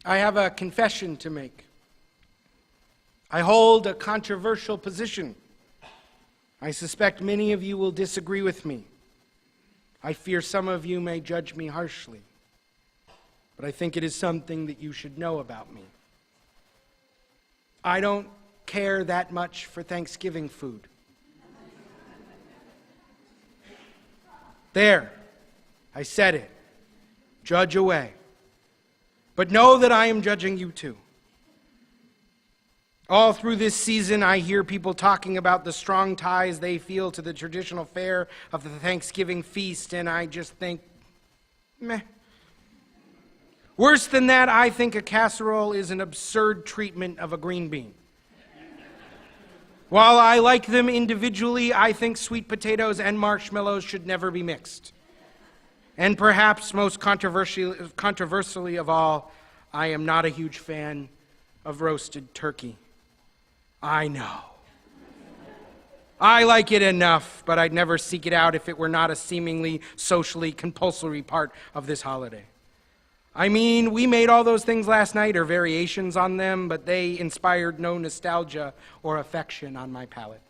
I have a confession to make. I hold a controversial position. I suspect many of you will disagree with me. I fear some of you may judge me harshly, but I think it is something that you should know about me. I don't care that much for Thanksgiving food. There, I said it. Judge away. But know that I am judging you too. All through this season, I hear people talking about the strong ties they feel to the traditional fare of the Thanksgiving feast, and I just think, meh. Worse than that, I think a casserole is an absurd treatment of a green bean. While I like them individually, I think sweet potatoes and marshmallows should never be mixed. And perhaps most controversially of all, I am not a huge fan of roasted turkey. I know. I like it enough, but I'd never seek it out if it were not a seemingly socially compulsory part of this holiday. I mean, we made all those things last night, or variations on them, but they inspired no nostalgia or affection on my palate.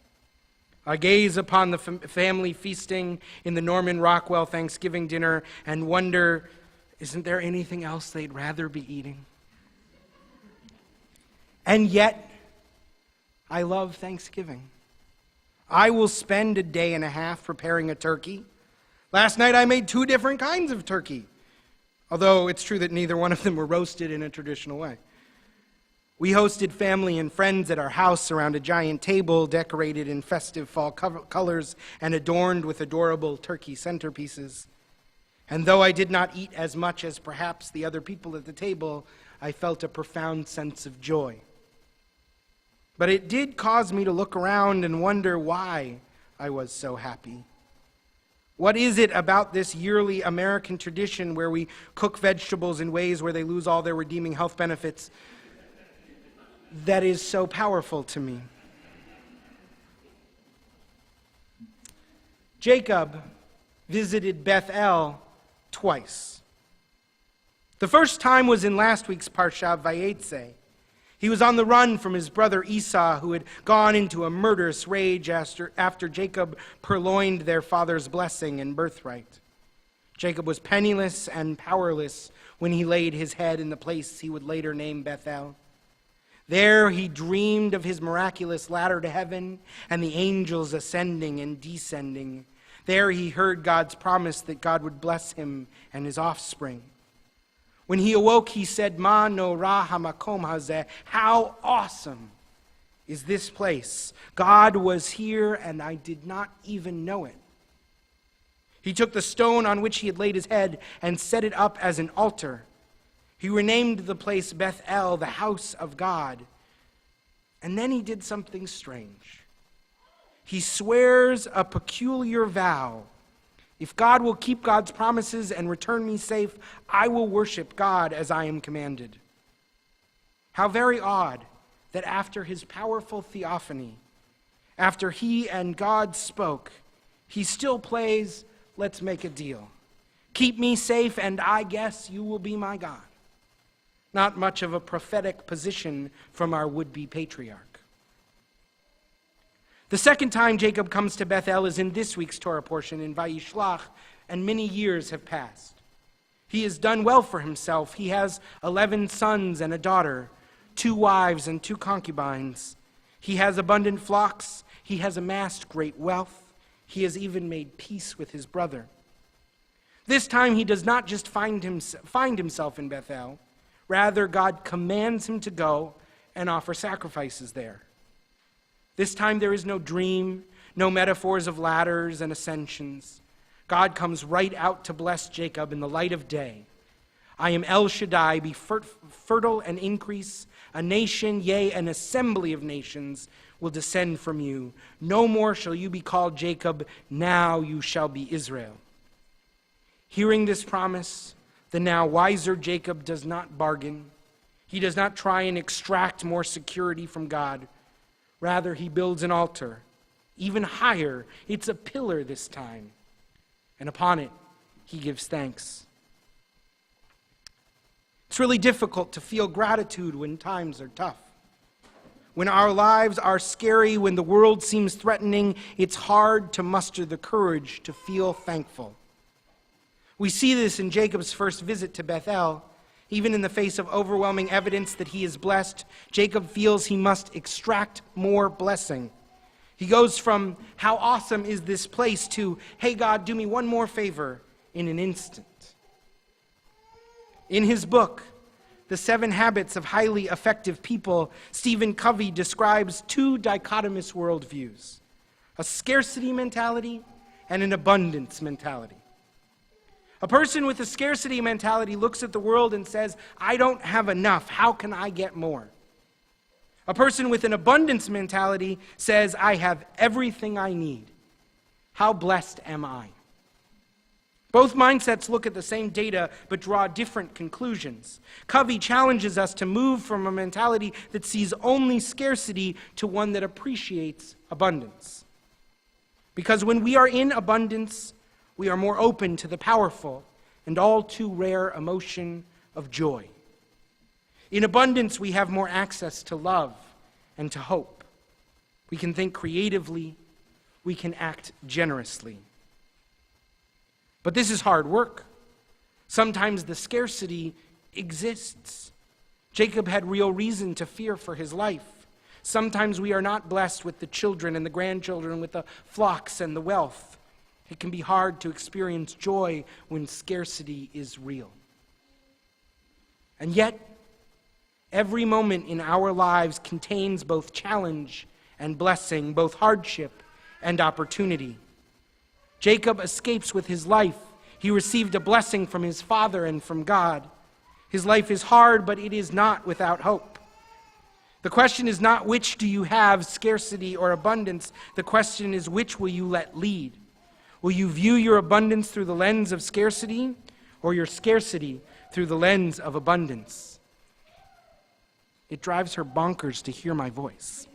I gaze upon the family feasting in the Norman Rockwell Thanksgiving dinner and wonder, isn't there anything else they'd rather be eating? And yet, I love Thanksgiving. I will spend a day and a half preparing a turkey. Last night I made 2 different kinds of turkey, although it's true that neither one of them were roasted in a traditional way. We hosted family and friends at our house around a giant table decorated in festive fall colors and adorned with adorable turkey centerpieces. And though I did not eat as much as perhaps the other people at the table, I felt a profound sense of joy. But it did cause me to look around and wonder why I was so happy. What is it about this yearly American tradition where we cook vegetables in ways where they lose all their redeeming health benefits that is so powerful to me? Jacob visited Bethel twice. The first time was in last week's Parsha Vayetze. He was on the run from his brother Esau, who had gone into a murderous rage after Jacob purloined their father's blessing and birthright. Jacob was penniless and powerless when he laid his head in the place he would later name Bethel. There he dreamed of his miraculous ladder to heaven and the angels ascending and descending. There he heard God's promise that God would bless him and his offspring. When he awoke, he said, Ma no ra hamakom hazeh, how awesome is this place. God was here and I did not even know it. He took the stone on which he had laid his head and set it up as an altar. He renamed the place Bethel, the house of God. And then he did something strange. He swears a peculiar vow. If God will keep God's promises and return me safe, I will worship God as I am commanded. How very odd that after his powerful theophany, after he and God spoke, he still plays, let's make a deal. Keep me safe and I guess you will be my God. Not much of a prophetic position from our would-be patriarch. The second time Jacob comes to Bethel is in this week's Torah portion in Vayishlach, and many years have passed. He has done well for himself. He has 11 sons and a daughter, 2 wives and 2 concubines. He has abundant flocks. He has amassed great wealth. He has even made peace with his brother. This time he does not just find himself in Bethel. Rather, God commands him to go and offer sacrifices there. This time there is no dream, no metaphors of ladders and ascensions. God comes right out to bless Jacob in the light of day. I am El Shaddai, be fertile and increase. A nation, yea, an assembly of nations will descend from you. No more shall you be called Jacob, now you shall be Israel. Hearing this promise, the now wiser Jacob does not bargain. He does not try and extract more security from God. Rather, he builds an altar, even higher. It's a pillar this time. And upon it, he gives thanks. It's really difficult to feel gratitude when times are tough. When our lives are scary, when the world seems threatening, it's hard to muster the courage to feel thankful. We see this in Jacob's first visit to Bethel. Even in the face of overwhelming evidence that he is blessed, Jacob feels he must extract more blessing. He goes from, "How awesome is this place?" to, "Hey God, do me one more favor," in an instant. In his book, The 7 Habits of Highly Effective People, Stephen Covey describes 2 dichotomous worldviews: a scarcity mentality and an abundance mentality. A person with a scarcity mentality looks at the world and says, "I don't have enough. How can I get more?" A person with an abundance mentality says, "I have everything I need. How blessed am I?" Both mindsets look at the same data but draw different conclusions. Covey challenges us to move from a mentality that sees only scarcity to one that appreciates abundance. Because when we are in abundance, we are more open to the powerful and all too rare emotion of joy. In abundance, we have more access to love and to hope. We can think creatively. We can act generously. But this is hard work. Sometimes the scarcity exists. Jacob had real reason to fear for his life. Sometimes we are not blessed with the children and the grandchildren, with the flocks and the wealth. It can be hard to experience joy when scarcity is real. And yet, every moment in our lives contains both challenge and blessing, both hardship and opportunity. Jacob escapes with his life. He received a blessing from his father and from God. His life is hard, but it is not without hope. The question is not which do you have, scarcity or abundance. The question is which will you let lead? Will you view your abundance through the lens of scarcity or your scarcity through the lens of abundance? It drives her bonkers to hear my voice.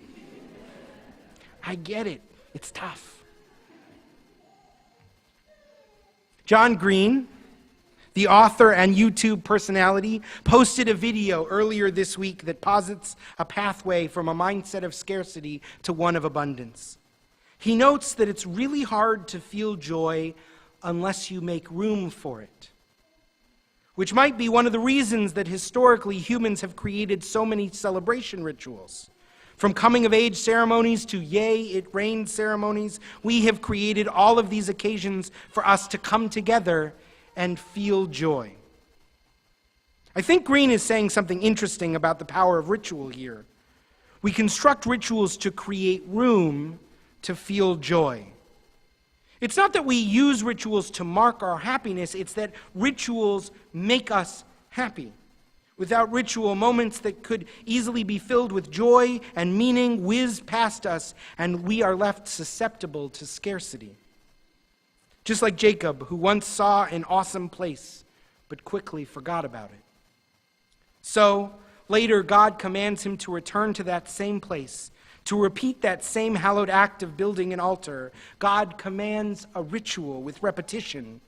I get it. It's tough. John Green, the author and YouTube personality, posted a video earlier this week that posits a pathway from a mindset of scarcity to one of abundance. He notes that it's really hard to feel joy unless you make room for it, which might be one of the reasons that historically humans have created so many celebration rituals. From coming-of-age ceremonies to yay, it rained ceremonies, we have created all of these occasions for us to come together and feel joy. I think Green is saying something interesting about the power of ritual here. We construct rituals to create room to feel joy. It's not that we use rituals to mark our happiness, it's that rituals make us happy. Without ritual, moments that could easily be filled with joy and meaning whiz past us, and we are left susceptible to scarcity. Just like Jacob, who once saw an awesome place, but quickly forgot about it. So, later, God commands him to return to that same place, to repeat that same hallowed act of building an altar. God commands a ritual with repetition.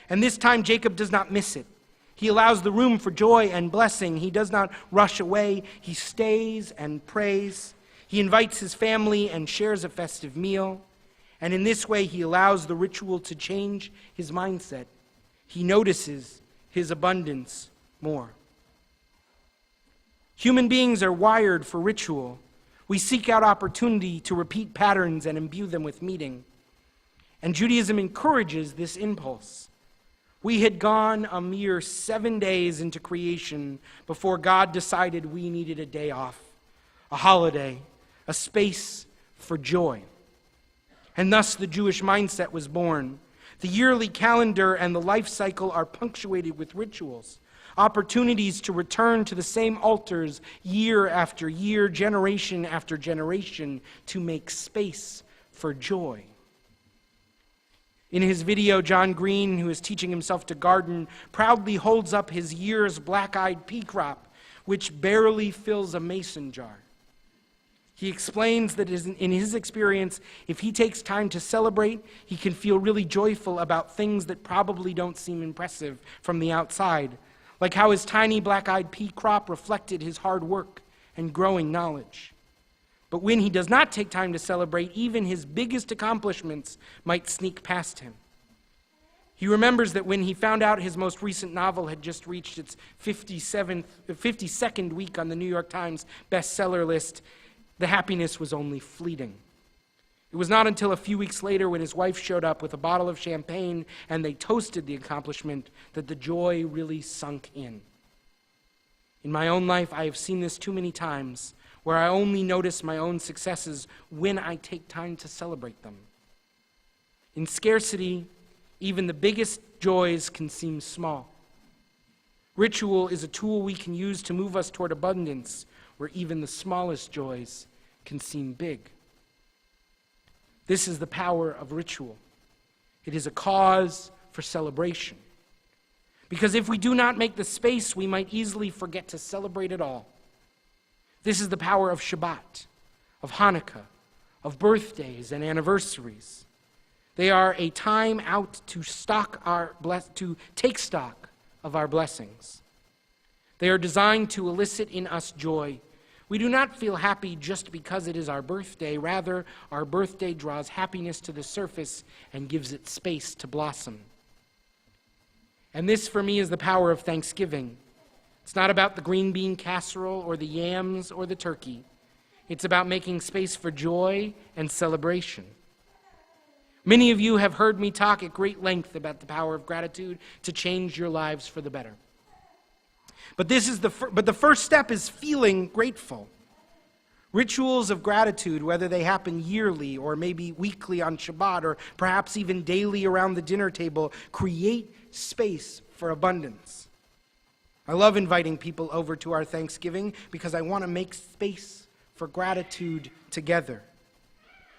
And this time, Jacob does not miss it. He allows the room for joy and blessing. He does not rush away. He stays and prays. He invites his family and shares a festive meal. And in this way, he allows the ritual to change his mindset. He notices his abundance more. Human beings are wired for ritual. We seek out opportunity to repeat patterns and imbue them with meaning. And Judaism encourages this impulse. We had gone a mere 7 days into creation before God decided we needed a day off, a holiday, a space for joy. And thus the Jewish mindset was born. The yearly calendar and the life cycle are punctuated with rituals, opportunities to return to the same altars year after year, generation after generation, to make space for joy. In his video, John Green, who is teaching himself to garden, proudly holds up his year's black-eyed pea crop, which barely fills a mason jar. He explains that in his experience, if he takes time to celebrate, he can feel really joyful about things that probably don't seem impressive from the outside, like how his tiny black-eyed pea crop reflected his hard work and growing knowledge. But when he does not take time to celebrate, even his biggest accomplishments might sneak past him. He remembers that when he found out his most recent novel had just reached its 52nd week on the New York Times bestseller list, the happiness was only fleeting. It was not until a few weeks later, when his wife showed up with a bottle of champagne and they toasted the accomplishment, that the joy really sunk in. In my own life, I have seen this too many times, where I only notice my own successes when I take time to celebrate them. In scarcity, even the biggest joys can seem small. Ritual is a tool we can use to move us toward abundance, where even the smallest joys can seem big. This is the power of ritual. It is a cause for celebration. Because if we do not make the space, we might easily forget to celebrate it all. This is the power of Shabbat, of Hanukkah, of birthdays and anniversaries. They are a time out to take stock of our blessings. They are designed to elicit in us joy. We do not feel happy just because it is our birthday. Rather, our birthday draws happiness to the surface and gives it space to blossom. And this, for me, is the power of Thanksgiving. It's not about the green bean casserole or the yams or the turkey. It's about making space for joy and celebration. Many of you have heard me talk at great length about the power of gratitude to change your lives for the better. But the first step is feeling grateful. Rituals of gratitude, whether they happen yearly or maybe weekly on Shabbat or perhaps even daily around the dinner table, create space for abundance. I love inviting people over to our Thanksgiving because I want to make space for gratitude together.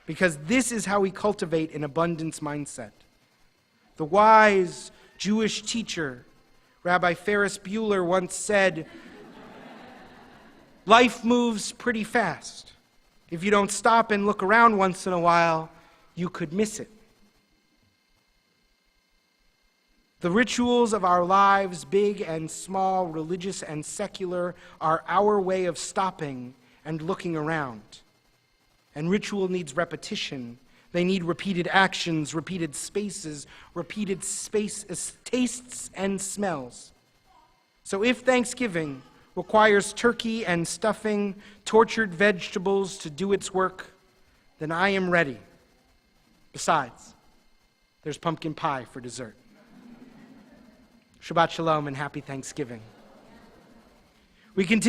Because this is how we cultivate an abundance mindset. The wise Jewish teacher, Rabbi Ferris Bueller, once said, "Life moves pretty fast. If you don't stop and look around once in a while, you could miss it." The rituals of our lives, big and small, religious and secular, are our way of stopping and looking around. And ritual needs repetition. They need repeated actions, repeated spaces, tastes and smells. So if Thanksgiving requires turkey and stuffing, tortured vegetables to do its work, then I am ready. Besides, there's pumpkin pie for dessert. Shabbat Shalom and happy Thanksgiving. We continue